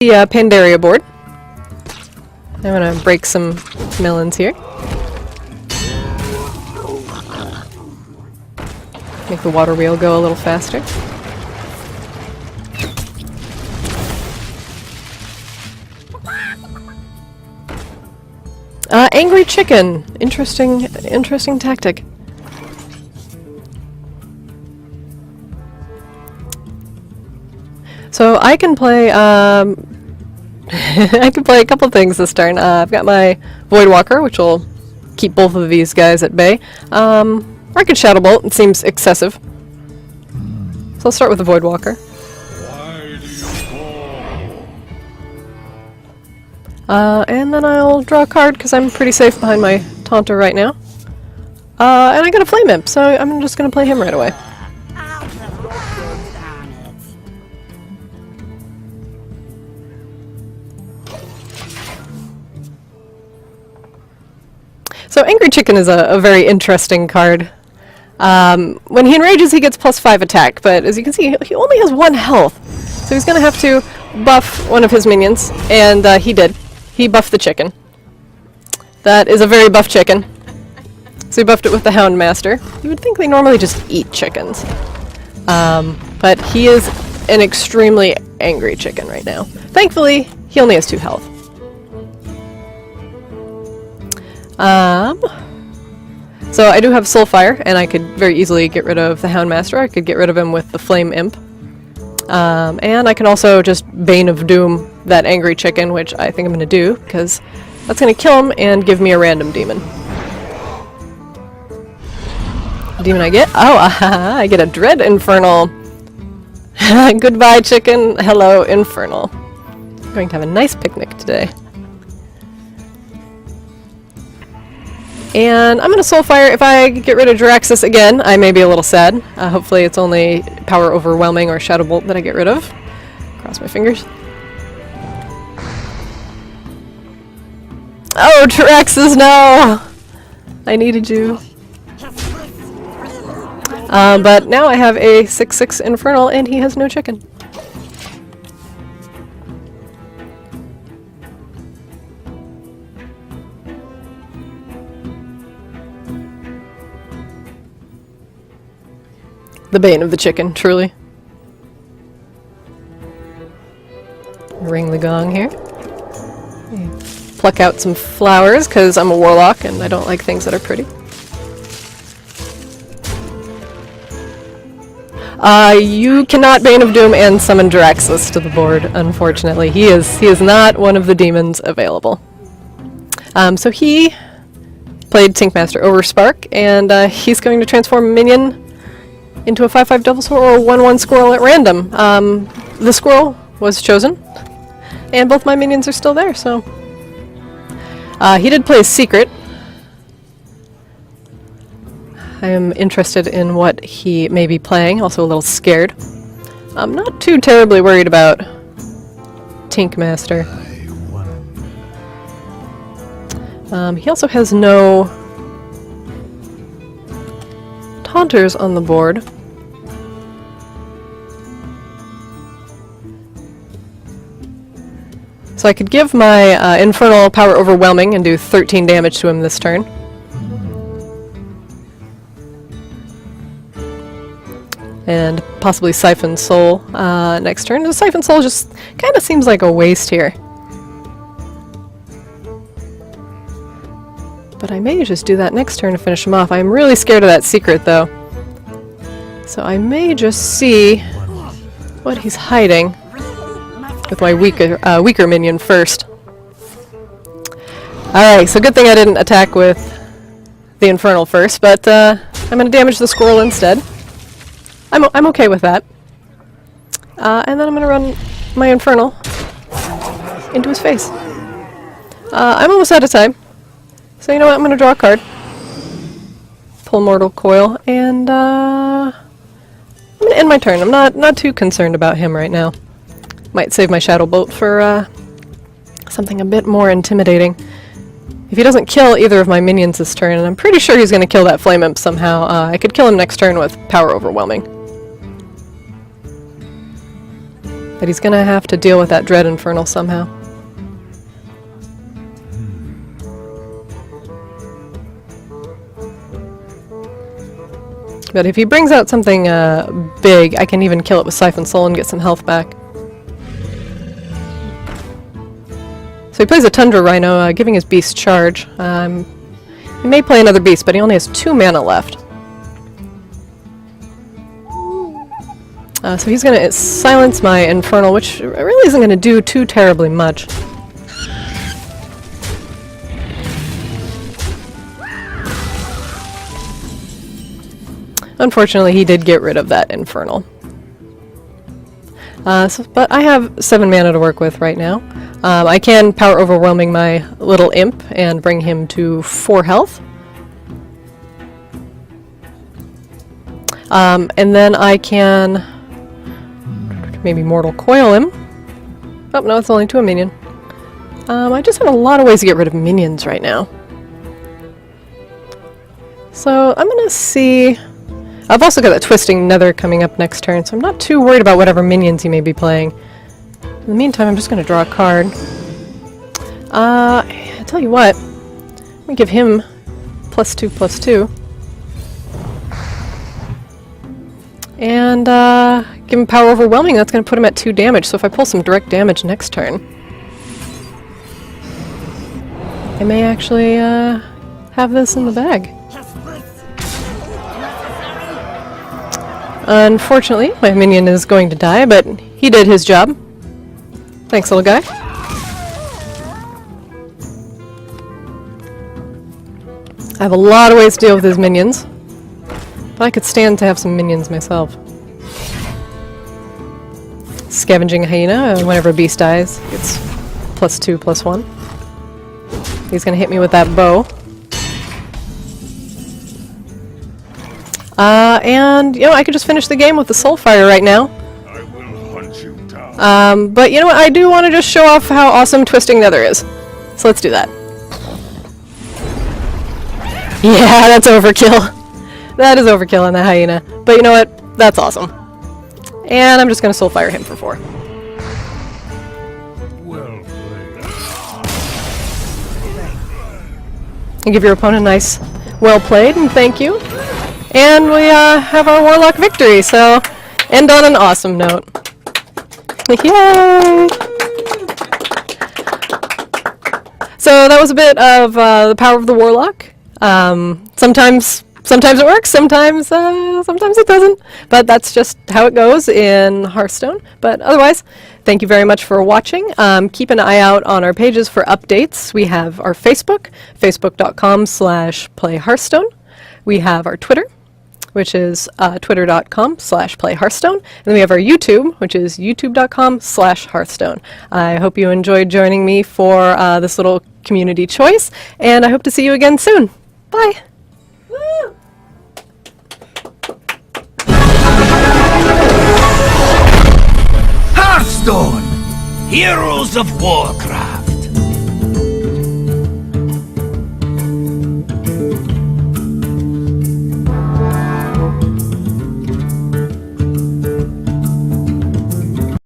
the Pandaria board. I'm gonna break some melons here. Make the water wheel go a little faster. Angry chicken. Interesting tactic. So I can play, I can play a couple things this turn. I've got my Voidwalker, which will keep both of these guys at bay. Or I could Shadow Bolt. It seems excessive. So I'll start with the Voidwalker. And then I'll draw a card because I'm pretty safe behind my Taunter right now. And I got a Flame Imp, so I'm just going to play him right away. So Angry Chicken is a very interesting card. When he enrages, he gets +5 attack, but as you can see, he only has 1 health. So he's going to have to buff one of his minions, and he did. He buffed the chicken. That is a very buff chicken. So he buffed it with the Houndmaster. You would think they normally just eat chickens. But he is an extremely angry chicken right now. Thankfully, he only has 2 health. So I do have Soulfire, and I could very easily get rid of the Houndmaster. I could get rid of him with the Flame Imp. And I can also just Bane of Doom that angry chicken, which I think I'm going to do, because that's going to kill him and give me a random demon. Demon I get? Oh, I get a Dread Infernal. Goodbye, chicken. Hello, Infernal. I'm going to have a nice picnic today. And I'm going to Soulfire. If I get rid of Jiraxxus again, I may be a little sad. Hopefully it's only Power Overwhelming or Shadow Bolt that I get rid of. Cross my fingers. Oh, Jiraxxus, no! I needed you. But now I have a 6/6 Infernal and he has no chicken. The bane of the chicken, truly. Ring the gong here. Pluck out some flowers, because I'm a warlock and I don't like things that are pretty. You cannot Bane of Doom and summon Jiraxxus to the board, unfortunately. He is not one of the demons available. So he played Tinkmaster Overspark, and he's going to transform a minion into a 5/5 Devil Soul or a 1/1 Squirrel at random. The Squirrel was chosen, and both my minions are still there, so... he did play a Secret. I am interested in what he may be playing, also a little scared. I'm not too terribly worried about Tinkmaster. He also has no Taunters on the board. So I could give my Infernal Power Overwhelming and do 13 damage to him this turn. And possibly Siphon Soul next turn. The Siphon Soul just kind of seems like a waste here. But I may just do that next turn to finish him off. I'm really scared of that Secret, though. So I may just see what he's hiding with my weaker minion first. Alright, so good thing I didn't attack with the Infernal first, but I'm going to damage the Squirrel instead. I'm okay with that. And then I'm going to run my Infernal into his face. I'm almost out of time. So you know what, I'm going to draw a card. Pull Mortal Coil, and I'm going to end my turn. I'm not too concerned about him right now. Might save my Shadow Bolt for something a bit more intimidating. If he doesn't kill either of my minions this turn, and I'm pretty sure he's going to kill that Flame Imp somehow, I could kill him next turn with Power Overwhelming. But he's gonna have to deal with that Dread Infernal somehow. But if he brings out something big, I can even kill it with Siphon Soul and get some health back. So he plays a Tundra Rhino, giving his beast charge. He may play another beast, but he only has 2 mana left. So he's going to silence my Infernal, which really isn't going to do too terribly much. Unfortunately, he did get rid of that Infernal. But I have 7 mana to work with right now. I can Power Overwhelming my little imp and bring him to 4 health. And then I can maybe Mortal Coil him. Oh, no, it's only to a minion. I just have a lot of ways to get rid of minions right now. So I'm going to see... I've also got that Twisting Nether coming up next turn, so I'm not too worried about whatever minions he may be playing. In the meantime, I'm just going to draw a card. I tell you what, I'm going to give him +2/+2. And give him Power Overwhelming, that's going to put him at 2 damage, so if I pull some direct damage next turn, I may actually have this in the bag. Unfortunately, my minion is going to die, but he did his job. Thanks, little guy. I have a lot of ways to deal with his minions, but I could stand to have some minions myself. Scavenging Hyena, whenever a beast dies, it's +2/+1. He's going to hit me with that bow. And, you know, I could just finish the game with the Soulfire right now. I will hunt you down. But you know what, I do want to just show off how awesome Twisting Nether is. So let's do that. Yeah, that's overkill. That is overkill on the Hyena. But you know what, that's awesome. And I'm just going to Soulfire him for 4. Well played. And give your opponent a nice well played, and thank you. And we have our Warlock victory, so end on an awesome note. Yay! So that was a bit of the power of the Warlock. Sometimes it works, sometimes it doesn't. But that's just how it goes in Hearthstone. But otherwise, thank you very much for watching. Keep an eye out on our pages for updates. We have our Facebook, facebook.com/playhearthstone. We have our Twitter, which is twitter.com/playhearthstone. And then we have our YouTube, which is youtube.com/Hearthstone. I hope you enjoyed joining me for this little community choice, and I hope to see you again soon. Bye! Woo! Hearthstone! Heroes of Warcraft!